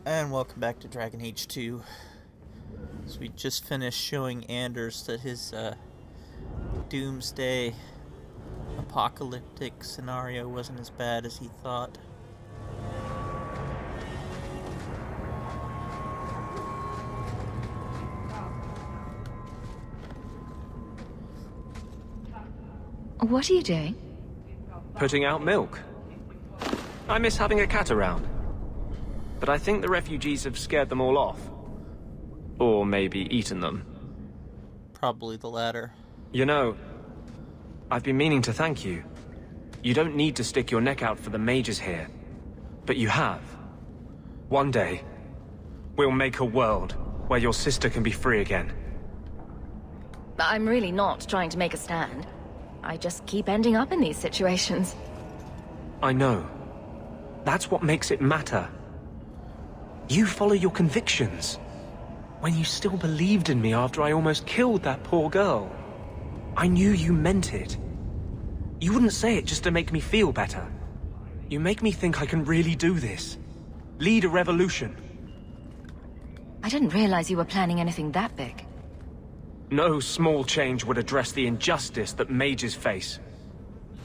And welcome back to Dragon Age 2. So we just finished showing Anders that his doomsday apocalyptic scenario wasn't as bad as he thought. What are you doing? Putting out milk. I miss having a cat around. But I think the refugees have scared them all off. Or maybe eaten them. Probably the latter. You know, I've been meaning to thank you. You don't need to stick your neck out for the mages here. But you have. One day, we'll make a world where your sister can be free again. I'm really not trying to make a stand. I just keep ending up in these situations. I know. That's what makes it matter. You follow your convictions. When you still believed in me after I almost killed that poor girl. I knew you meant it. You wouldn't say it just to make me feel better. You make me think I can really do this. Lead a revolution. I didn't realize you were planning anything that big. No small change would address the injustice that mages face.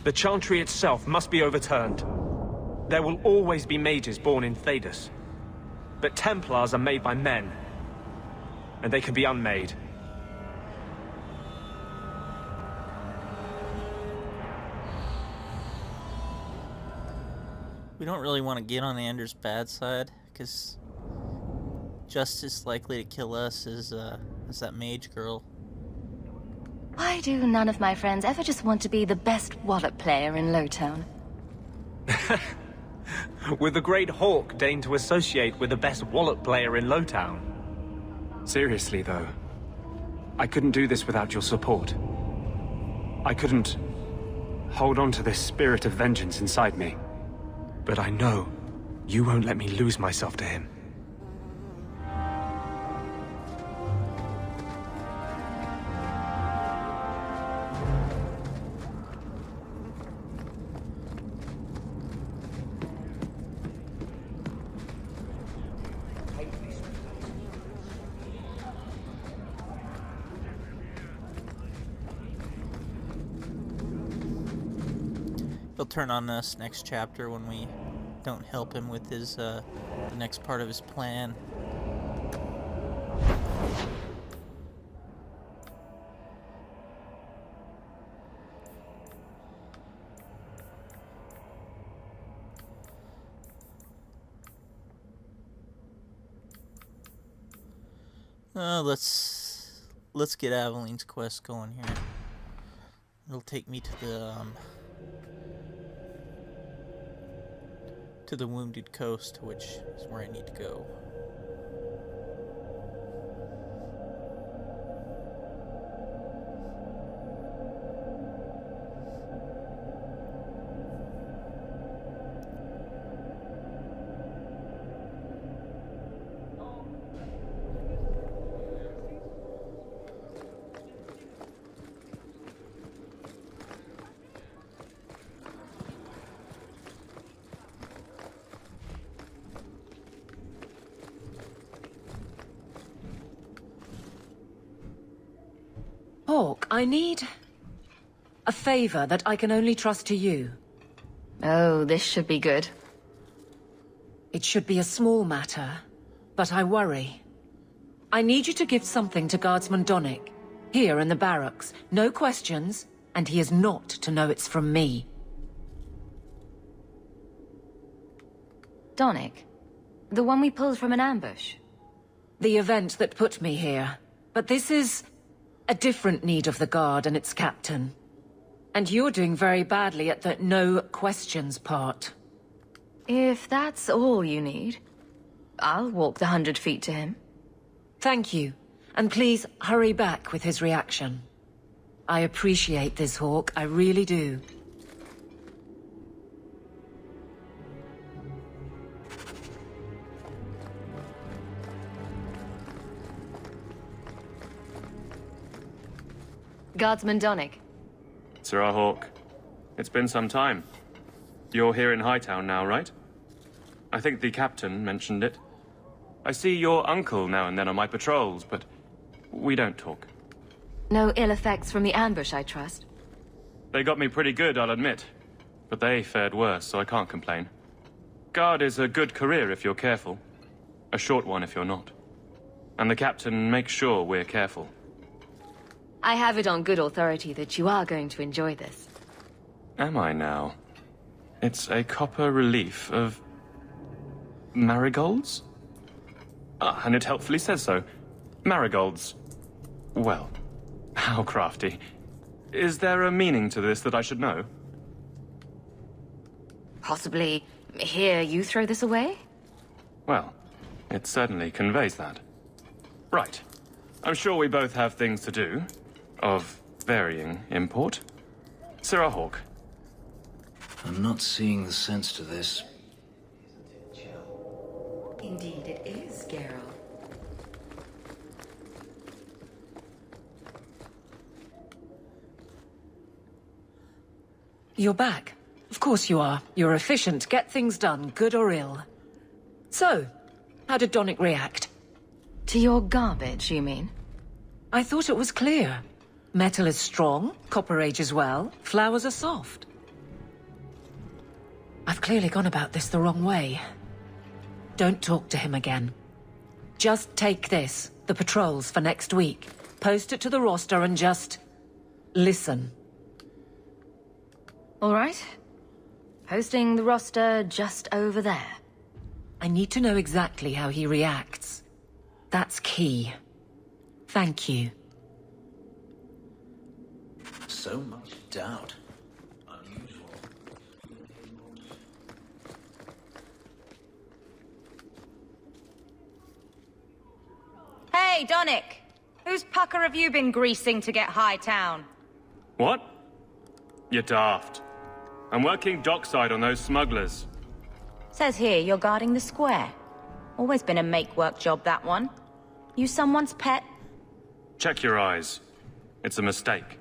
The Chantry itself must be overturned. There will always be mages born in Thedas. But Templars are made by men. And they can be unmade. We don't really want to get on Anders' bad side, because just as likely to kill us as that mage girl. Why do none of my friends ever just want to be the best wallet player in Lowtown? With the great Hawke deigned to associate with the best wallet player in Lowtown. Seriously, though, I couldn't do this without your support. I couldn't hold on to this spirit of vengeance inside me. But I know you won't let me lose myself to him. He'll turn on us next chapter when we don't help him with his, the next part of his plan. Let's get Aveline's quest going here. It'll take me to the Wounded Coast, which is where I need to go. Hawke, I need a favor that I can only trust to you. Oh, this should be good. It should be a small matter, but I worry. I need you to give something to Guardsman Donnic, here in the barracks. No questions, and he is not to know it's from me. Donnic? The one we pulled from an ambush? The event that put me here. But this is a different need of the Guard and its captain. And you're doing very badly at the no questions part. If that's all you need, I'll walk the 100 feet to him. Thank you. And please hurry back with his reaction. I appreciate this, Hawke. I really do. Guardsman Donnic. Sir Hawke, it's been some time. You're here in Hightown now, right? I think the captain mentioned it. I see your uncle now and then on my patrols, but we don't talk. No ill effects from the ambush, I trust. They got me pretty good, I'll admit. But they fared worse, so I can't complain. Guard is a good career if you're careful. A short one if you're not. And the captain makes sure we're careful. I have it on good authority that you are going to enjoy this. Am I now? It's a copper relief of... marigolds? Ah, and it helpfully says so. Marigolds. Well, how crafty. Is there a meaning to this that I should know? Possibly hear you throw this away? Well, it certainly conveys that. Right. I'm sure we both have things to do, of varying import. Ser Hawke. I'm not seeing the sense to this. Indeed it is, Geralt. You're back. Of course you are. You're efficient, get things done, good or ill. So, how did Donnic react? To your garbage, you mean? I thought it was clear. Metal is strong, copper ages well, flowers are soft. I've clearly gone about this the wrong way. Don't talk to him again. Just take this, the patrols for next week. Post it to the roster and just... listen. All right. Posting the roster just over there. I need to know exactly how he reacts. That's key. Thank you. So much doubt. Unusual. Hey, Donnic! Whose pucker have you been greasing to get High Town? What? You're daft. I'm working dockside on those smugglers. Says here you're guarding the square. Always been a make-work job, that one. You someone's pet? Check your eyes. It's a mistake.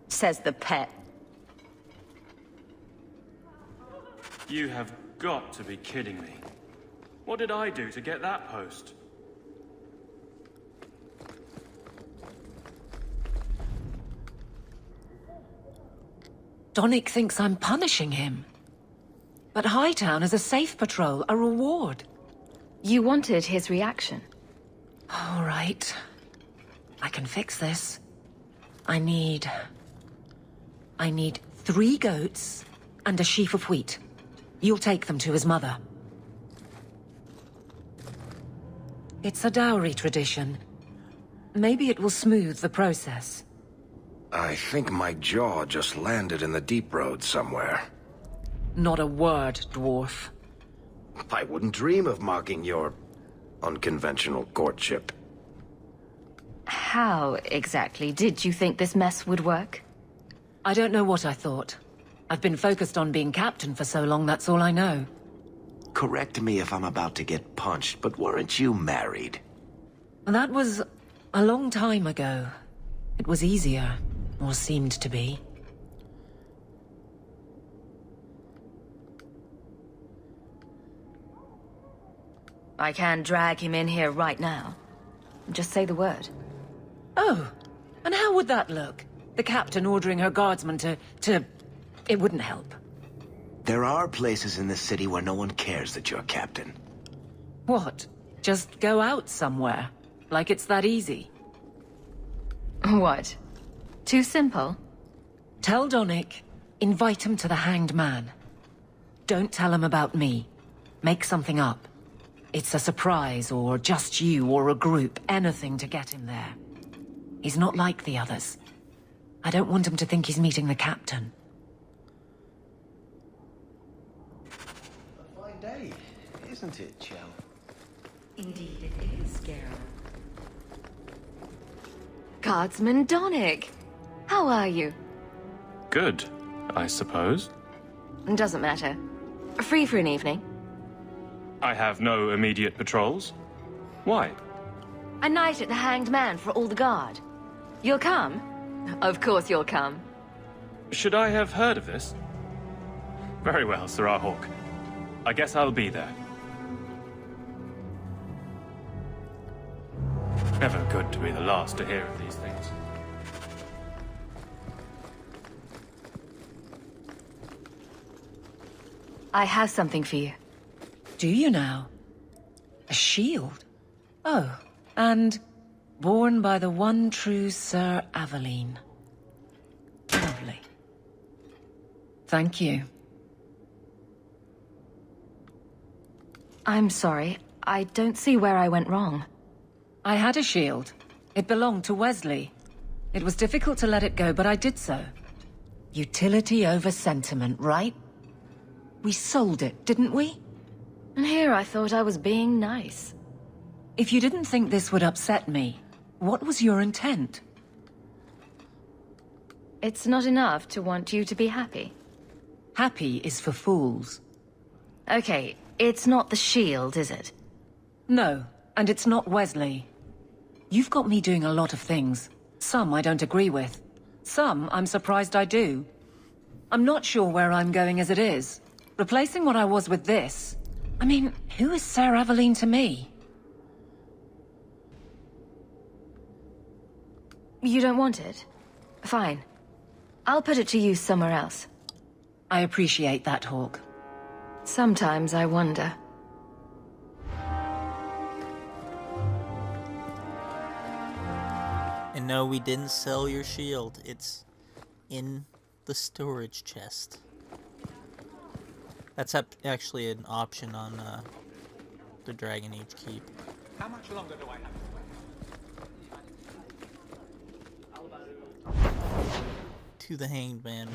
Says the pet. You have got to be kidding me. What did I do to get that post? Donnic thinks I'm punishing him. But Hightown is a safe patrol, a reward. You wanted his reaction. All right. I can fix this. I need 3 goats and a sheaf of wheat. You'll take them to his mother. It's a dowry tradition. Maybe it will smooth the process. I think my jaw just landed in the deep road somewhere. Not a word, dwarf. I wouldn't dream of mocking your unconventional courtship. How exactly did you think this mess would work? I don't know what I thought. I've been focused on being captain for so long, that's all I know. Correct me if I'm about to get punched, but weren't you married? That was a long time ago. It was easier, or seemed to be. I can drag him in here right now. Just say the word. Oh, and how would that look? The captain ordering her guardsman to... It wouldn't help. There are places in this city where no one cares that you're captain. What? Just go out somewhere? Like it's that easy? What? Too simple? Tell Donnic, invite him to the Hanged Man. Don't tell him about me. Make something up. It's a surprise, or just you, or a group, anything to get him there. He's not like the others. I don't want him to think he's meeting the captain. A fine day, isn't it, Chell? Indeed it is, Geralt. Guardsman Donnic! How are you? Good, I suppose. Doesn't matter. Free for an evening? I have no immediate patrols. Why? A night at the Hanged Man for all the guard. You'll come? Of course you'll come. Should I have heard of this? Very well, Ser Hawke. I guess I'll be there. Never good to be the last to hear of these things. I have something for you. Do you now? A shield? Oh, and born by the one true Ser Aveline. Lovely. Thank you. I'm sorry. I don't see where I went wrong. I had a shield. It belonged to Wesley. It was difficult to let it go, but I did so. Utility over sentiment, right? We sold it, didn't we? And here I thought I was being nice. If you didn't think this would upset me, what was your intent? It's not enough to want you to be happy. Happy is for fools. Okay, it's not the shield, is it? No, and it's not Wesley. You've got me doing a lot of things. Some I don't agree with. Some I'm surprised I do. I'm not sure where I'm going as it is. Replacing what I was with this... I mean, who is Ser Aveline to me? You don't want it? Fine. I'll put it to use somewhere else. I appreciate that, Hawke. Sometimes I wonder. And no, we didn't sell your shield. It's in the storage chest. That's actually an option on the Dragon Age Keep. How much longer do I have? To the Hanged Man.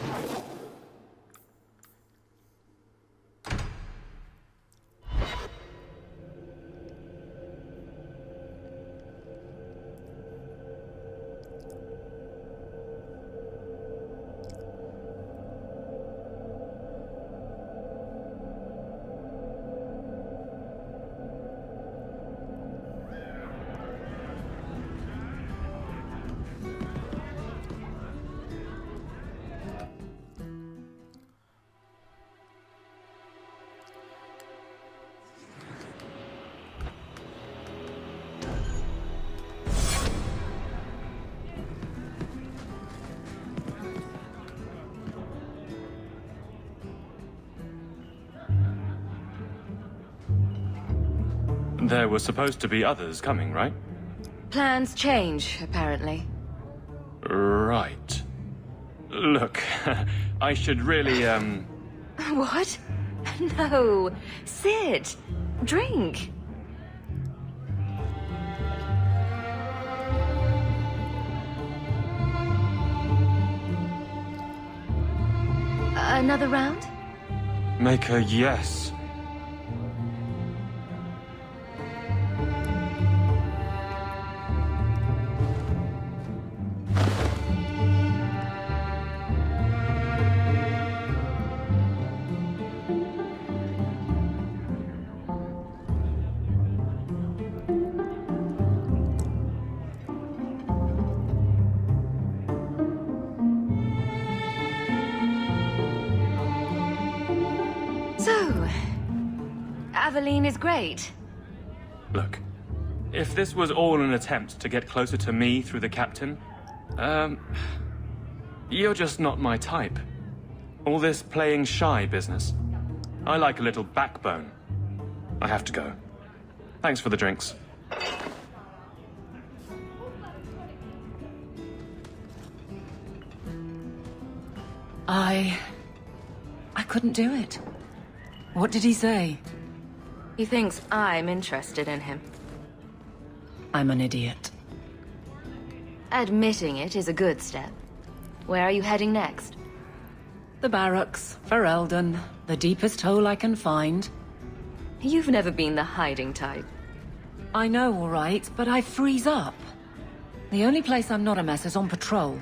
There were supposed to be others coming, right? Plans change, apparently. Right. Look, I should really, What? No. Sit. Drink. Another round? make a yes. So, Aveline is great. Look, if this was all an attempt to get closer to me through the captain, you're just not my type. All this playing shy business. I like a little backbone. I have to go. Thanks for the drinks. I couldn't do it. What did he say? He thinks I'm interested in him. I'm an idiot. Admitting it is a good step. Where are you heading next? The barracks, Ferelden, the deepest hole I can find. You've never been the hiding type. I know, all right, but I freeze up. The only place I'm not a mess is on patrol.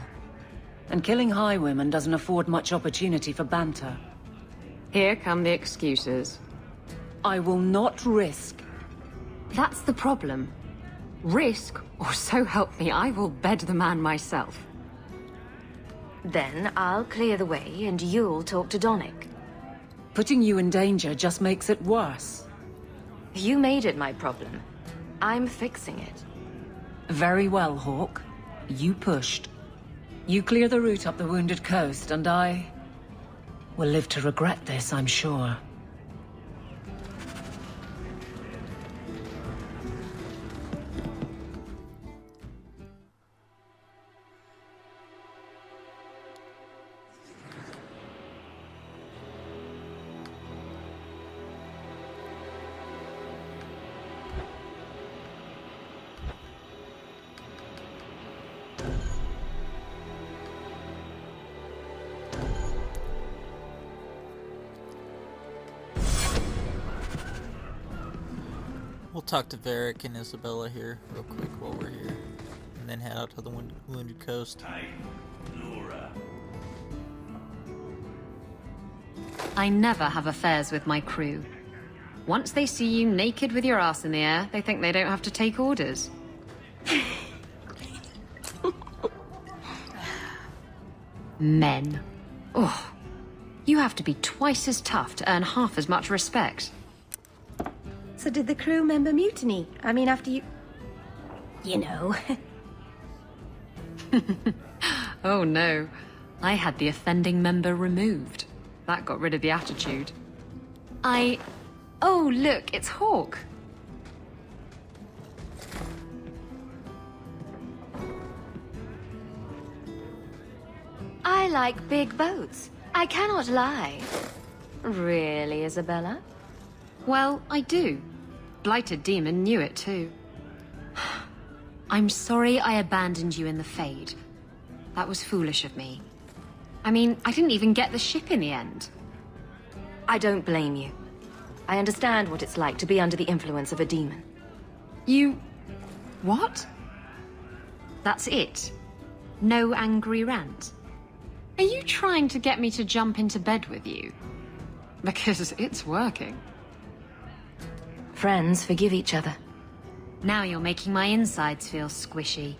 And killing highwaymen doesn't afford much opportunity for banter. Here come the excuses. I will not risk. That's the problem. Risk, or so help me, I will bed the man myself. Then I'll clear the way and you'll talk to Donnic. Putting you in danger just makes it worse. You made it my problem. I'm fixing it. Very well, Hawke. You pushed. You clear the route up the Wounded Coast, and I will live to regret this, I'm sure. We'll talk to Varric and Isabella here real quick while we're here, and then head out to the Wounded Coast. I never have affairs with my crew. Once they see you naked with your ass in the air, they think they don't have to take orders. Men. Oh, you have to be twice as tough to earn half as much respect. So did the crew member mutiny? I mean, after you... You know. Oh no. I had the offending member removed. That got rid of the attitude. Oh, look, it's Hawke. I like big boats. I cannot lie. Really, Isabella? Well, I do. Blighted Demon knew it too. I'm sorry I abandoned you in the Fade. That was foolish of me. I mean, I didn't even get the ship in the end. I don't blame you. I understand what it's like to be under the influence of a demon. You... what? That's it? No angry rant? Are you trying to get me to jump into bed with you? Because it's working. Friends forgive each other. Now you're making my insides feel squishy.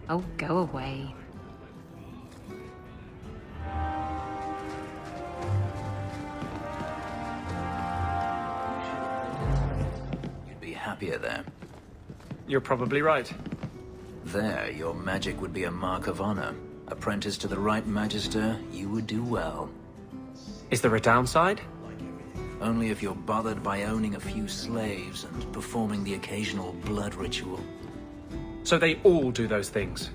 Oh, go away. You'd be happier there. You're probably right. There, your magic would be a mark of honor. Apprentice to the right magister, you would do well. Is there a downside? Only if you're bothered by owning a few slaves and performing the occasional blood ritual. So they all do those things?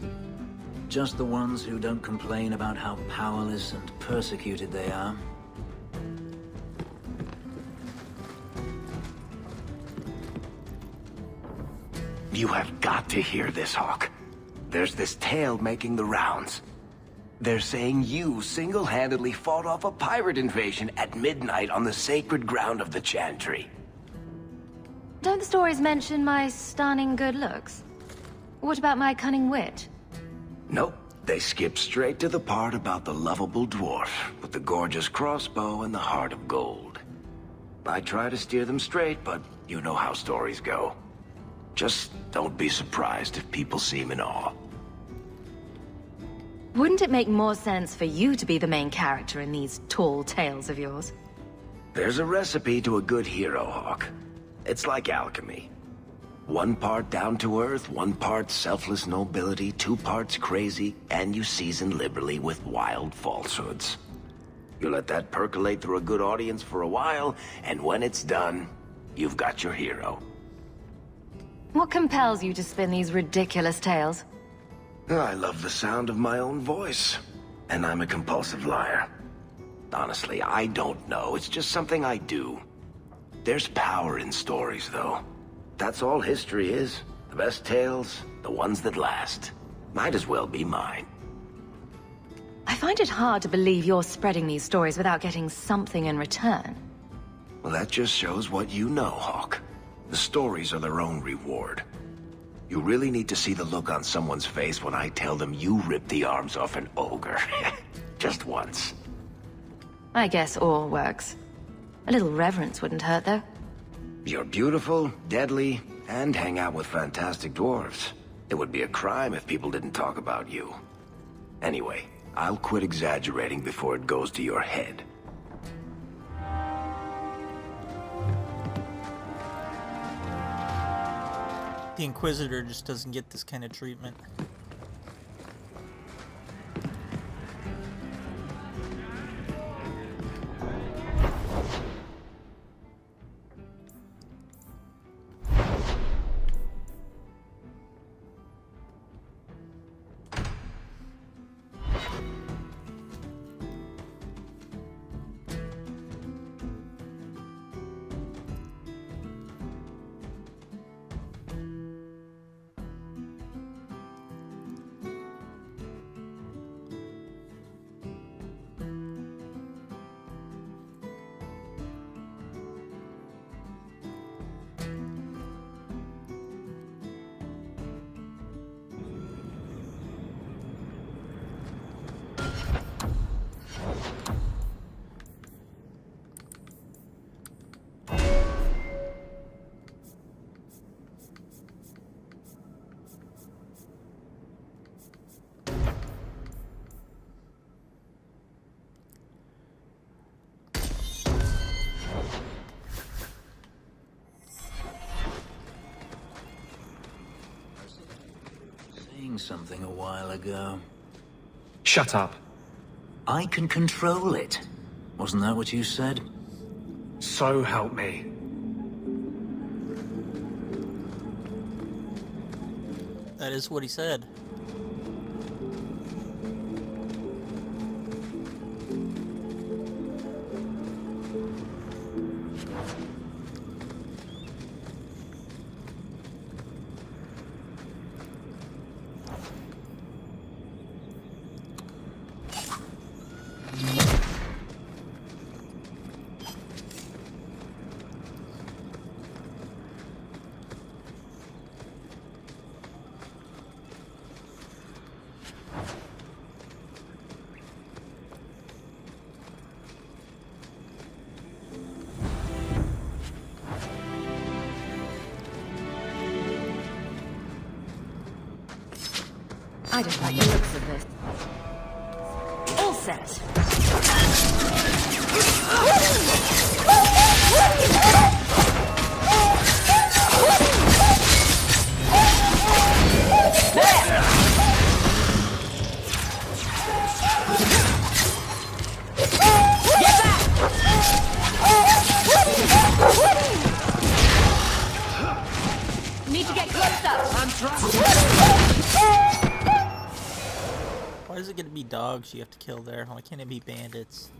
Just the ones who don't complain about how powerless and persecuted they are. You have got to hear this, Hawke. There's this tale making the rounds. They're saying you single-handedly fought off a pirate invasion at midnight on the sacred ground of the Chantry. Don't the stories mention my stunning good looks? What about my cunning wit? Nope. They skip straight to the part about the lovable dwarf with the gorgeous crossbow and the heart of gold. I try to steer them straight, but you know how stories go. Just don't be surprised if people seem in awe. Wouldn't it make more sense for you to be the main character in these tall tales of yours? There's a recipe to a good hero, Hawke. It's like alchemy. One part down to earth, one part selfless nobility, 2 parts crazy, and you season liberally with wild falsehoods. You let that percolate through a good audience for a while, and when it's done, you've got your hero. What compels you to spin these ridiculous tales? I love the sound of my own voice, and I'm a compulsive liar. Honestly, I don't know. It's just something I do. There's power in stories, though. That's all history is. The best tales, the ones that last. Might as well be mine. I find it hard to believe you're spreading these stories without getting something in return. Well, that just shows what you know, Hawke. The stories are their own reward. You really need to see the look on someone's face when I tell them you ripped the arms off an ogre. Just once. I guess all works. A little reverence wouldn't hurt, though. You're beautiful, deadly, and hang out with fantastic dwarves. It would be a crime if people didn't talk about you. Anyway, I'll quit exaggerating before it goes to your head. The Inquisitor just doesn't get this kind of treatment. Something a while ago. Shut up. I can control it. Wasn't that what you said? So help me. That is what he said. I don't like the looks of this. All set. Need to get closer. I'm Why is it gonna be dogs you have to kill there? Why can't it be bandits?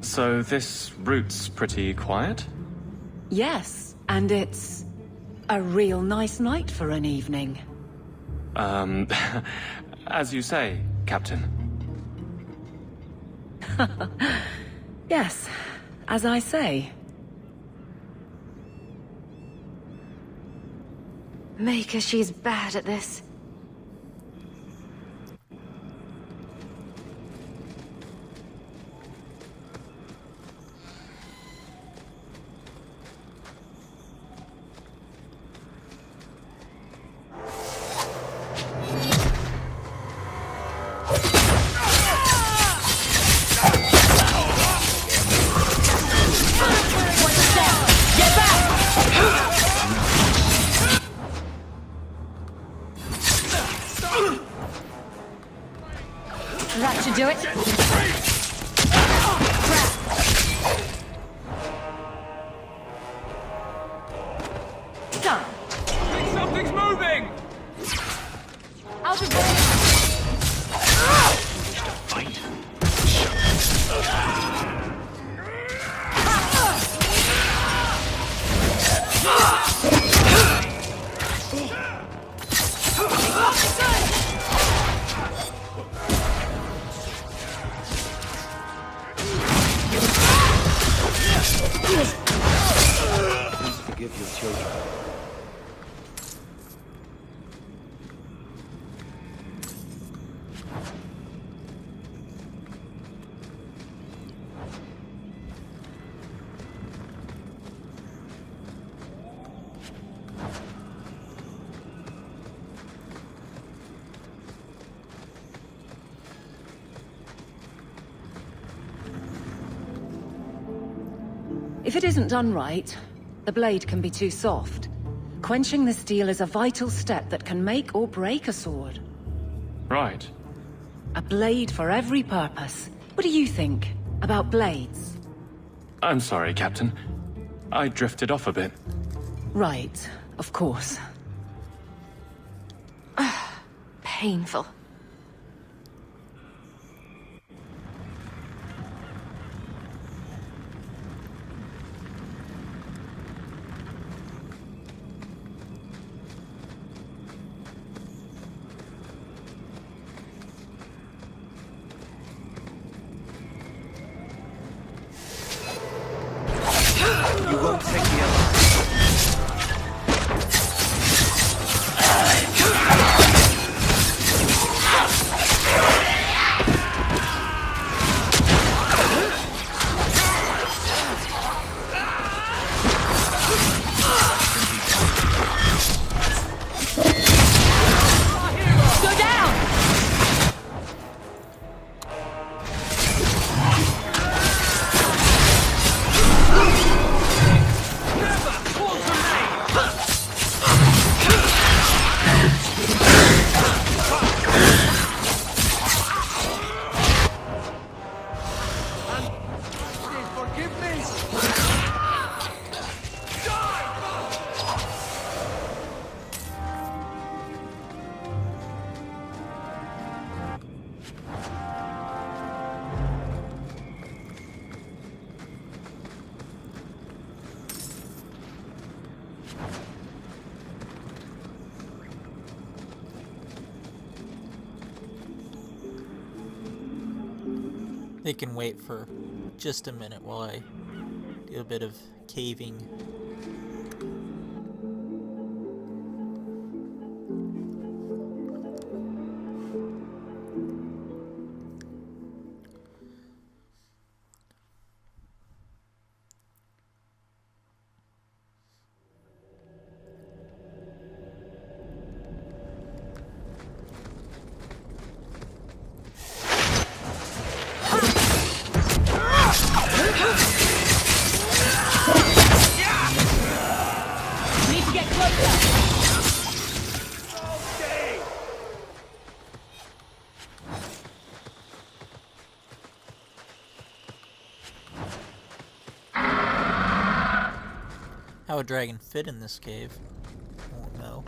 So this route's pretty quiet? Yes, and it's a real nice night for an evening. As you say, Captain. Yes, as I say. Maker, she's bad at this. That should do it. Done. Something's moving! Out of range. Please forgive your children. If it isn't done right, the blade can be too soft. Quenching the steel is a vital step that can make or break a sword. Right. A blade for every purpose. What do you think about blades? I'm sorry, Captain. I drifted off a bit. Right, of course. Painful. You won't take me alive. They can wait for just a minute while I do a bit of caving. How a dragon fit in this cave? I won't know.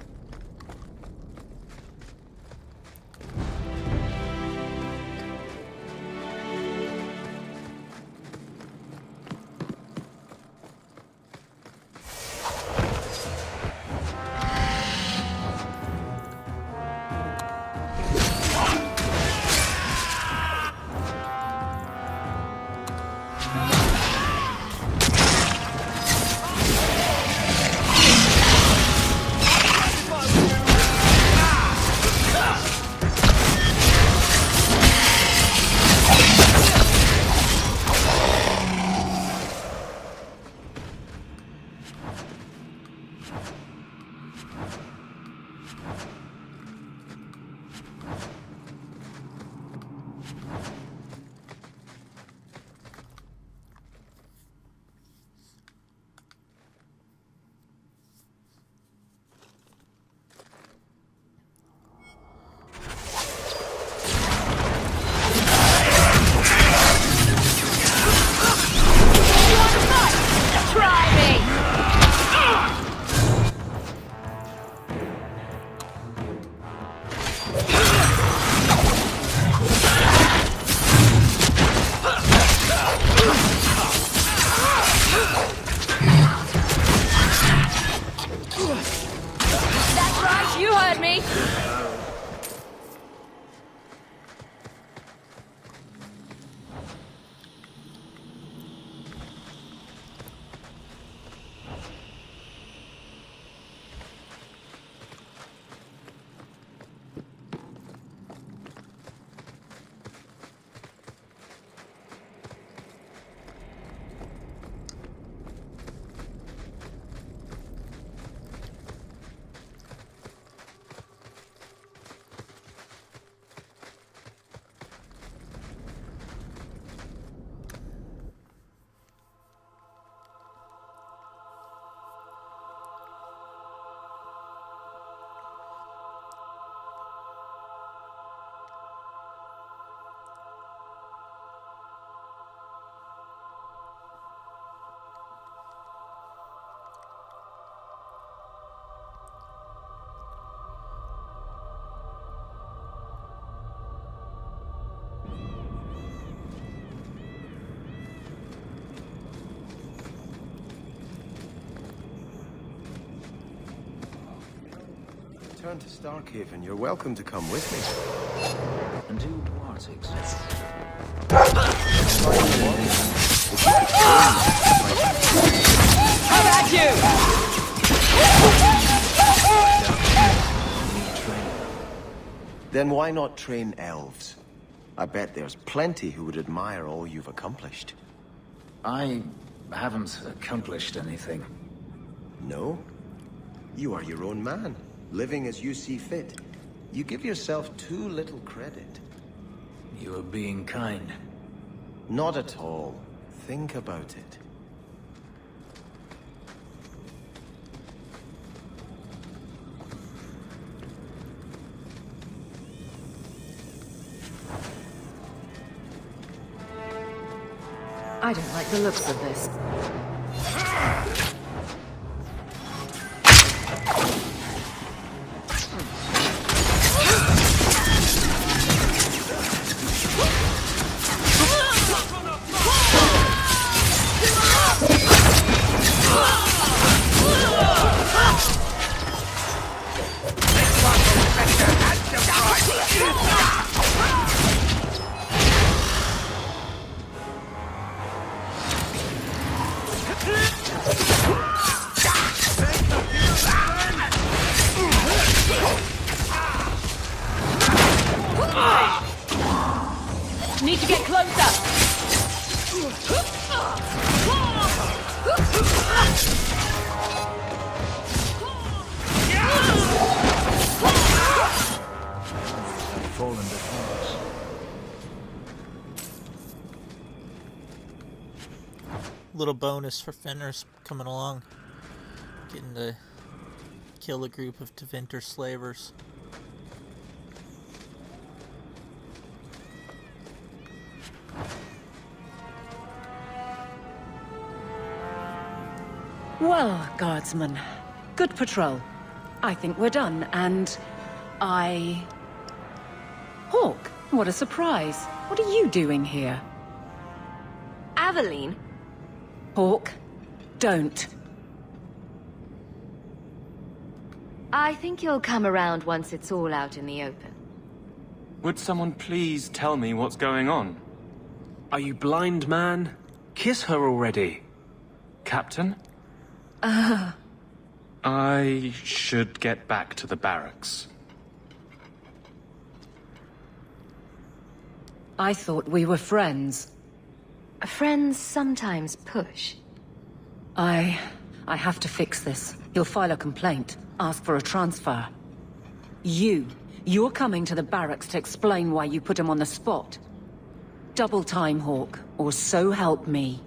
return to Starkhaven, you're welcome to come with me. And who was it? How about you? Then why not train elves? I bet there's plenty who would admire all you've accomplished. I haven't accomplished anything. No? You are your own man, living as you see fit. You give yourself too little credit. You are being kind. Not at all. Think about it. I don't like the looks of this. Need to get closer! I've fallen before us. Little bonus for Fenris coming along. Getting to kill a group of Tevinter slavers. Well, guardsman, good patrol. I think we're done, and Hawke, what a surprise. What are you doing here? Aveline? Hawke, don't. I think you'll come around once it's all out in the open. Would someone please tell me what's going on? Are you blind, man? Kiss her already. Captain? I should get back to the barracks. I thought we were friends. Friends sometimes push. I have to fix this. He'll file a complaint, ask for a transfer. You're coming to the barracks to explain why you put him on the spot. Double time, Hawke, or so help me.